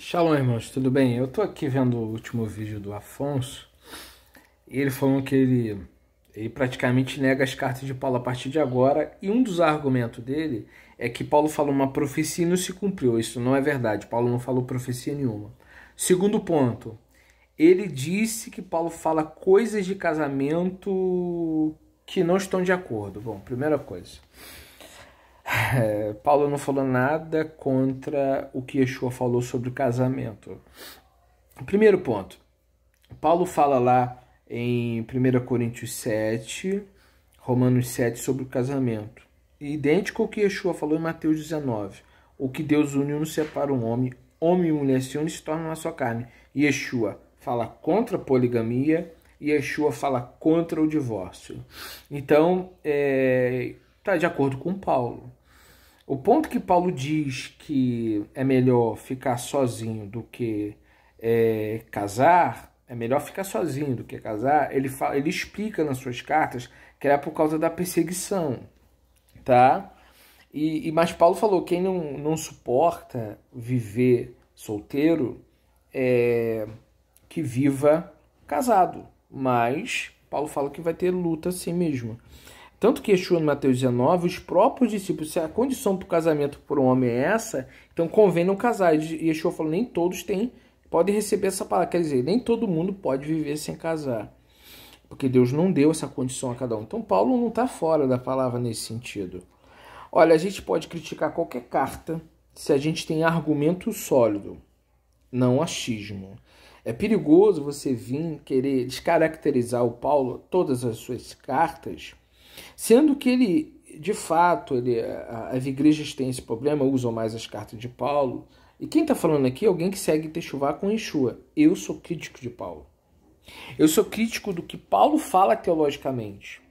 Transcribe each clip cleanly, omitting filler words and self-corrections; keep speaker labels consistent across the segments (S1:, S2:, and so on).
S1: Shalom, irmãos, tudo bem? Eu tô aqui vendo o último vídeo do Afonso e ele falou que ele praticamente nega as cartas de Paulo a partir de agora, e um dos argumentos dele é que Paulo falou uma profecia e não se cumpriu. Isso não é verdade, Paulo não falou profecia nenhuma. Segundo ponto, ele disse que Paulo fala coisas de casamento que não estão de acordo. Bom, primeira coisa. Paulo não falou nada contra o que Yeshua falou sobre o casamento. Primeiro ponto. Paulo fala lá em 1 Coríntios 7, Romanos 7, sobre o casamento. Idêntico ao que Yeshua falou em Mateus 19. O que Deus uniu não separa um homem. Homem e mulher se unem e se tornam uma só carne. Yeshua fala contra a poligamia e Yeshua fala contra o divórcio. Então, está de acordo com Paulo. O ponto que Paulo diz que é melhor ficar sozinho do que casar, é melhor ficar sozinho do que casar, ele explica nas suas cartas que era por causa da perseguição, tá? Mas Paulo falou, quem não suporta viver solteiro, que viva casado. Mas Paulo fala que vai ter luta assim mesmo. Tanto que Yeshua, no Mateus 19, os próprios discípulos, se a condição para o casamento por um homem é essa, então convém não casar. E Yeshua falou, nem todos podem receber essa palavra. Quer dizer, nem todo mundo pode viver sem casar. Porque Deus não deu essa condição a cada um. Então Paulo não está fora da palavra nesse sentido. Olha, a gente pode criticar qualquer carta se a gente tem argumento sólido, não achismo. É perigoso você vir querer descaracterizar o Paulo, todas as suas cartas, sendo que ele, de fato, as igrejas têm esse problema, usam mais as cartas de Paulo. E quem está falando aqui é alguém que segue Techuvá com Yeshua. Eu sou crítico de Paulo. Eu sou crítico do que Paulo fala teologicamente.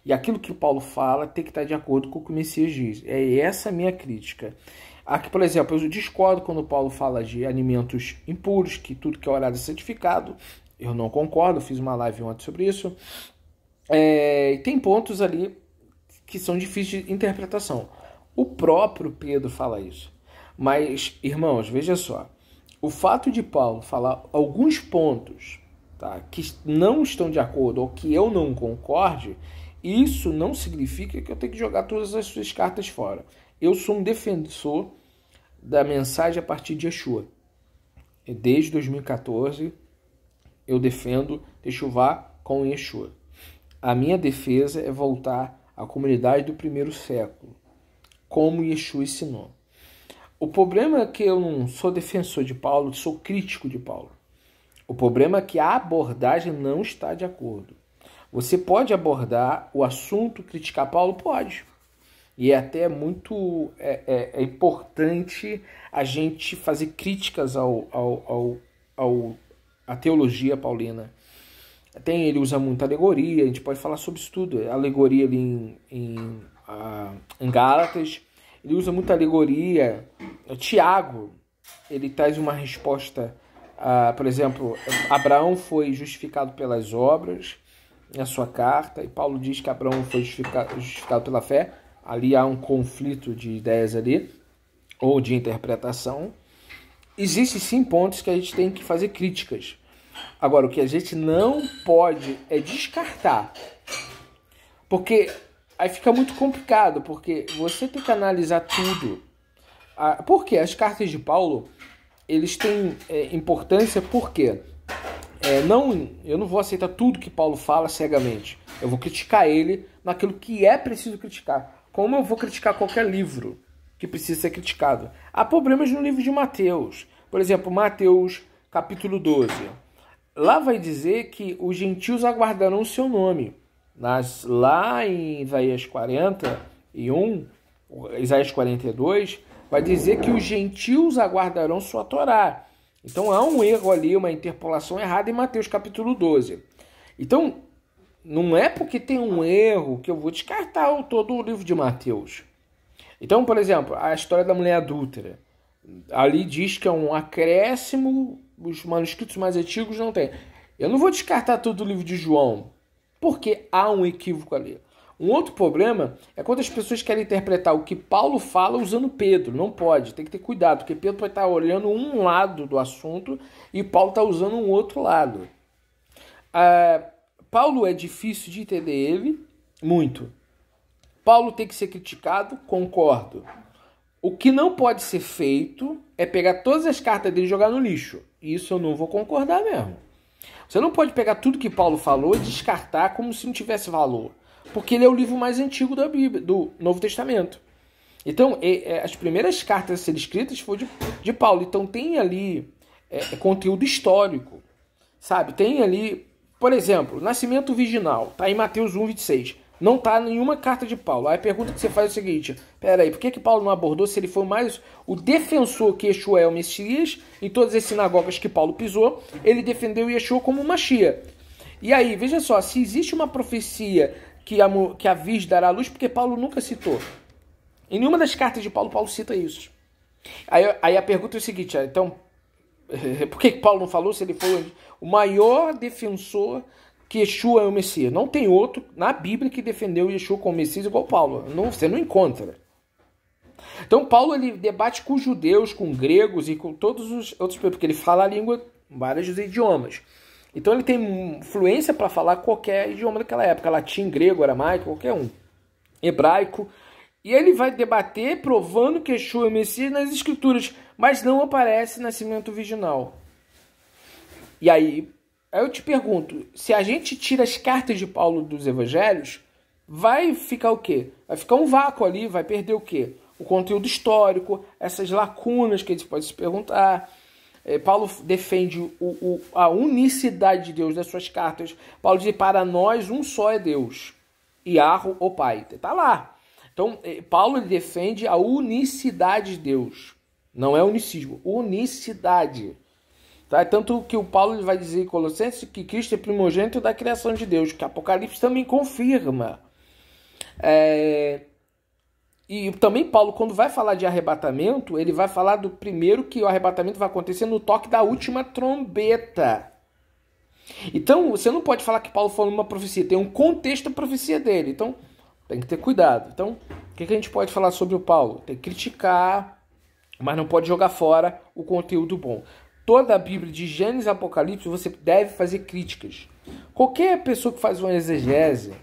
S1: E aquilo que Paulo fala tem que estar de acordo com o que o Messias diz. É essa a minha crítica. Aqui, por exemplo, eu discordo quando Paulo fala de alimentos impuros, que tudo que é orado é santificado. Eu não concordo, fiz uma live ontem sobre isso. Tem pontos ali que são difíceis de interpretação. O próprio Pedro fala isso. Mas, irmãos, veja só. O fato de Paulo falar alguns pontos, tá, que não estão de acordo ou que eu não concorde, isso não significa que eu tenho que jogar todas as suas cartas fora. Eu sou um defensor da mensagem a partir de Yeshua. Desde 2014, eu defendo Techuvá com Yeshua. A minha defesa é voltar à comunidade do primeiro século, como Yeshua ensinou. O problema é que eu não sou defensor de Paulo, sou crítico de Paulo. O problema é que a abordagem não está de acordo. Você pode abordar o assunto, criticar Paulo? Pode. E é até muito importante a gente fazer críticas à teologia paulina. Ele usa muita alegoria, a gente pode falar sobre isso tudo. Alegoria ali em Gálatas, ele usa muita alegoria. Tiago, ele traz uma resposta, por exemplo, Abraão foi justificado pelas obras, na sua carta, e Paulo diz que Abraão foi justificado pela fé. Ali há um conflito de ideias ali, ou de interpretação. Existem sim pontos que a gente tem que fazer críticas. Agora, o que a gente não pode é descartar. Porque aí fica muito complicado, porque você tem que analisar tudo. Porque as cartas de Paulo, eles têm importância porque eu não vou aceitar tudo que Paulo fala cegamente. Eu vou criticar ele naquilo que é preciso criticar. Como eu vou criticar qualquer livro que precisa ser criticado. Há problemas no livro de Mateus. Por exemplo, Mateus capítulo 12. Lá vai dizer que os gentios aguardarão o seu nome. Lá em Isaías 41, Isaías 42, vai dizer que os gentios aguardarão sua Torá. Então há um erro ali, uma interpolação errada em Mateus capítulo 12. Então, não é porque tem um erro que eu vou descartar todo o livro de Mateus. Então, por exemplo, a história da mulher adúltera. Ali diz que é um acréscimo, os manuscritos mais antigos não tem. Eu não vou descartar todo o livro de João, porque há um equívoco ali. Um outro problema é quando as pessoas querem interpretar o que Paulo fala usando Pedro. Não pode, tem que ter cuidado, porque Pedro pode estar olhando um lado do assunto e Paulo está usando um outro lado. Paulo é difícil de entender ele, muito. Paulo tem que ser criticado, concordo. O que não pode ser feito é pegar todas as cartas dele e jogar no lixo. Isso eu não vou concordar mesmo. Você não pode pegar tudo que Paulo falou e descartar como se não tivesse valor. Porque ele é o livro mais antigo da Bíblia, do Novo Testamento. Então, as primeiras cartas a serem escritas foram de Paulo. Então, tem ali conteúdo histórico. Sabe? Tem ali, por exemplo, nascimento virginal. Está em Mateus 1:26. Não está em nenhuma carta de Paulo. Aí a pergunta que você faz é o seguinte: peraí, por que Paulo não abordou se ele foi mais o defensor que Yeshua é o Messias? Em todas as sinagogas que Paulo pisou, ele defendeu Yeshua como o Mashiach. E aí, veja só, se existe uma profecia que a Virgem dará luz, porque Paulo nunca citou. Em nenhuma das cartas de Paulo, Paulo cita isso. Aí a pergunta é o seguinte: então, por que Paulo não falou se ele foi o maior defensor que Yeshua é o Messias? Não tem outro na Bíblia que defendeu Yeshua como Messias igual Paulo. Você não encontra. Então Paulo ele debate com os judeus, com gregos e com todos os outros, porque ele fala a língua, vários idiomas. Então ele tem influência para falar qualquer idioma daquela época, latim, grego, aramaico, qualquer um, hebraico. E ele vai debater provando que Yeshua é o Messias nas escrituras, mas não aparece nascimento virginal. E aí eu te pergunto, se a gente tira as cartas de Paulo dos evangelhos, vai ficar o quê? Vai ficar um vácuo ali, vai perder o quê? O conteúdo histórico, essas lacunas que a gente pode se perguntar. Paulo defende a unicidade de Deus nas suas cartas. Paulo diz, para nós um só é Deus, Yahweh, o Pai. Está lá. Então, Paulo ele defende a unicidade de Deus. Não é unicismo, unicidade. Tá? Tanto que o Paulo ele vai dizer em Colossenses que Cristo é primogênito da criação de Deus, que Apocalipse também confirma. E também Paulo, quando vai falar de arrebatamento, ele vai falar do primeiro que o arrebatamento vai acontecer no toque da última trombeta. Então, você não pode falar que Paulo falou uma profecia, tem um contexto da profecia dele. Então, tem que ter cuidado. Então, o que a gente pode falar sobre o Paulo? Tem que criticar, mas não pode jogar fora o conteúdo bom. Toda a Bíblia, de Gênesis a Apocalipse, você deve fazer críticas. Qualquer pessoa que faz uma exegese,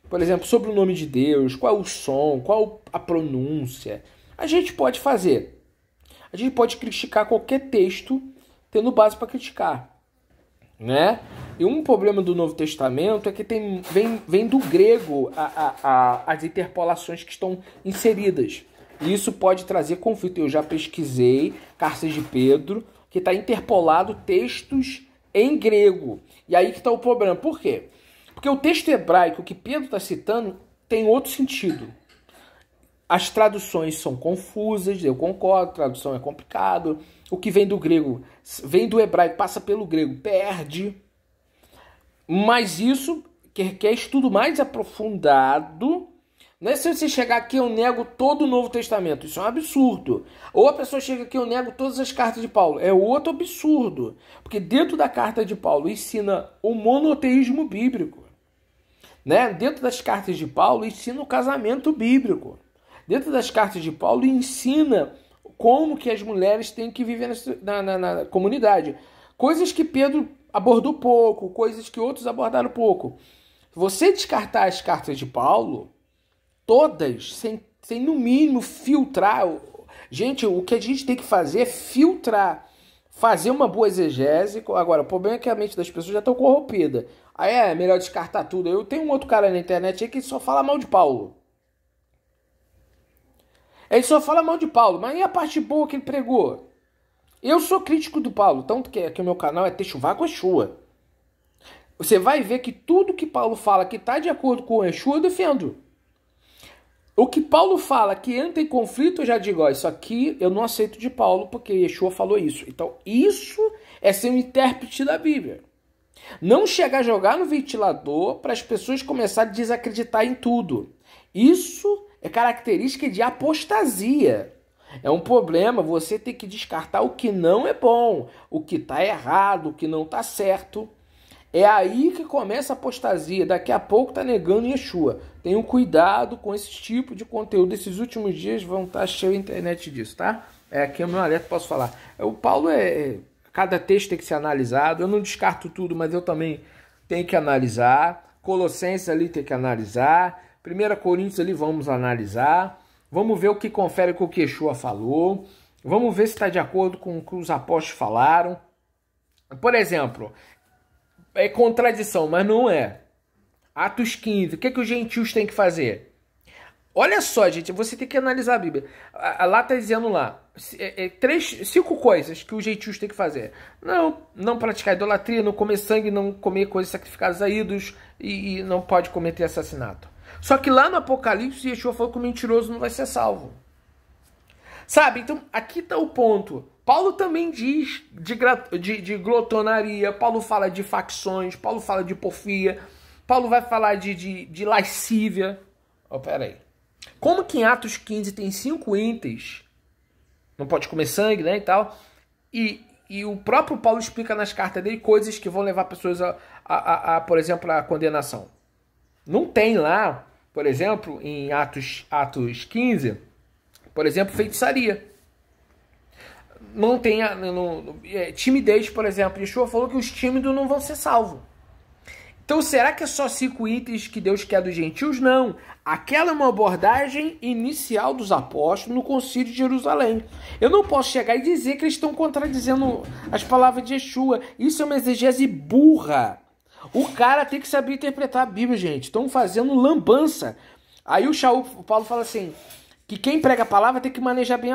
S1: por exemplo, sobre o nome de Deus, qual é o som, qual a pronúncia, a gente pode fazer. A gente pode criticar qualquer texto tendo base para criticar. Né? E um problema do Novo Testamento é que vem do grego as interpolações que estão inseridas. E isso pode trazer conflito. Eu já pesquisei cartas de Pedro, que está interpolado textos em grego. E aí que está o problema. Por quê? Porque o texto hebraico que Pedro está citando tem outro sentido. As traduções são confusas, eu concordo, tradução é complicado. O que vem do grego, vem do hebraico, passa pelo grego, perde. Mas isso que é estudo mais aprofundado. Não é se você chegar aqui eu nego todo o Novo Testamento. Isso é um absurdo. Ou a pessoa chega aqui eu nego todas as cartas de Paulo. É outro absurdo. Porque dentro da carta de Paulo ensina o monoteísmo bíblico. Né? Dentro das cartas de Paulo ensina o casamento bíblico. Dentro das cartas de Paulo ensina como que as mulheres têm que viver na comunidade. Coisas que Pedro abordou pouco, coisas que outros abordaram pouco. Você descartar as cartas de Paulo, todas, sem no mínimo filtrar. Gente, o que a gente tem que fazer é filtrar. Fazer uma boa exegese. Agora, o problema é que a mente das pessoas já está corrompida. Aí é melhor descartar tudo. Eu tenho um outro cara na internet aí que só fala mal de Paulo. Ele só fala mal de Paulo, mas e a parte boa que ele pregou? Eu sou crítico do Paulo, tanto que o meu canal é Techuvá com Yeshua. Você vai ver que tudo que Paulo fala que está de acordo com o Yeshua, eu defendo. O que Paulo fala que entra em conflito, eu já digo, ó, isso aqui eu não aceito de Paulo, porque Yeshua falou isso. Então, isso é ser um intérprete da Bíblia. Não chegar a jogar no ventilador para as pessoas começarem a desacreditar em tudo. Isso é característica de apostasia. É um problema você ter que descartar o que não é bom, o que está errado, o que não está certo. É aí que começa a apostasia. Daqui a pouco tá negando Yeshua. Tenham cuidado com esse tipo de conteúdo. Esses últimos dias vão estar cheio a internet disso, tá? Aqui é o meu alerta, posso falar. O Paulo cada texto tem que ser analisado. Eu não descarto tudo, mas eu também tenho que analisar. Colossenses ali tem que analisar. 1 Coríntios ali vamos analisar. Vamos ver o que confere com o que Yeshua falou. Vamos ver se está de acordo com o que os apóstolos falaram. Por exemplo, é contradição, mas não é. Atos 15, o que os gentios têm que fazer? Olha só, gente, você tem que analisar a Bíblia. Lá está dizendo lá, 5 coisas que os gentios têm que fazer. Não praticar idolatria, não comer sangue, não comer coisas sacrificadas a ídolos e não pode cometer assassinato. Só que lá no Apocalipse, Yeshua falou que o mentiroso não vai ser salvo. Sabe? Então, aqui está o ponto. Paulo também diz de glotonaria, Paulo fala de facções, Paulo fala de porfia, Paulo vai falar de lascívia. Pera aí. Como que em Atos 15 tem 5 itens, não pode comer sangue, né, e tal, e o próprio Paulo explica nas cartas dele coisas que vão levar pessoas por exemplo, à condenação. Não tem lá, por exemplo, em Atos 15, por exemplo, feitiçaria. Não tem timidez, por exemplo. Yeshua falou que os tímidos não vão ser salvos. Então, será que é só 5 itens que Deus quer dos gentios? Não. Aquela é uma abordagem inicial dos apóstolos no Concílio de Jerusalém. Eu não posso chegar e dizer que eles estão contradizendo as palavras de Yeshua. Isso é uma exegese burra. O cara tem que saber interpretar a Bíblia, gente. Estão fazendo lambança. Aí o Paulo fala assim, que quem prega a palavra tem que manejar bem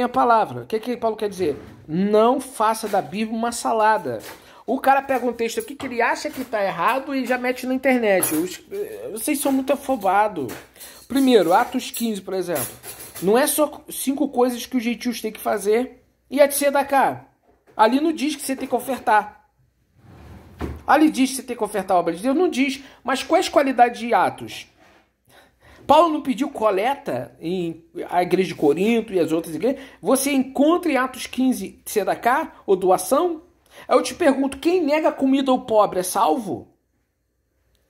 S1: a palavra. O que Paulo quer dizer? Não faça da Bíblia uma salada. O cara pega um texto aqui que ele acha que está errado e já mete na internet. Vocês são muito afobados. Primeiro, Atos 15, por exemplo. Não é só 5 coisas que os gentios têm que fazer e a de Sedaká. Ali não diz que você tem que ofertar. Ali diz que você tem que ofertar a obra de Deus? Não diz. Mas quais qualidades de Atos? Paulo não pediu coleta em a igreja de Corinto e as outras igrejas? Você encontra em Atos 15 Sedaká ou doação? Eu te pergunto, quem nega comida ao pobre é salvo?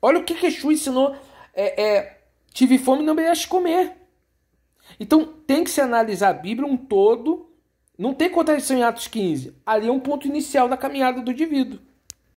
S1: Olha o que Yeshua ensinou. Tive fome e não me deixe comer. Então tem que se analisar a Bíblia um todo. Não tem contradição em Atos 15. Ali é um ponto inicial da caminhada do indivíduo.